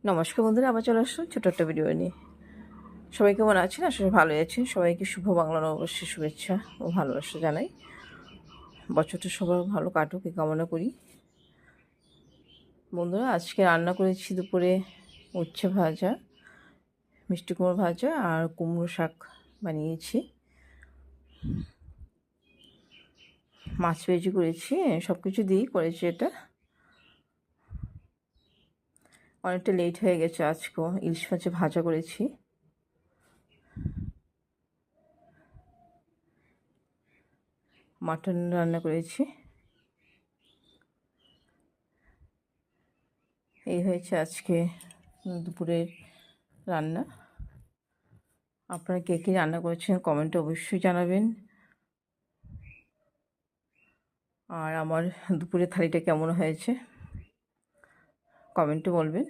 নমস্কার বন্ধুরা, আবার চলে আসলাম ছোটো একটা ভিডিও নিয়ে। সবাই কেমন আছেন? আসলে ভালোই আছেন। সবাইকে শুভ বাংলা নববর্ষের শুভেচ্ছা ও ভালোবাসা জানাই। বছরটা সবার ভালো কাটুক এই কামনা করি। বন্ধুরা, আজকে রান্না করেছি দুপুরে উচ্ছে ভাজা, মিষ্টি কুমড়ো ভাজা আর কুমড়ো শাক বানিয়েছি। মাছ ভেজি করেছি, সব কিছু দিয়েই করেছি এটা। অনেকটা লেট হয়ে গেছে, আজকেও ইলিশ মাছে ভাজা করেছি। মাটন রান্না করেছি। এই হয়েছে আজকে দুপুরের রান্না। আপনারা কে কী রান্না করেছেন কমেন্টে অবশ্যই জানাবেন। আর আমার দুপুরের থালিটা কেমন হয়েছে কমেন্টে বলবেন।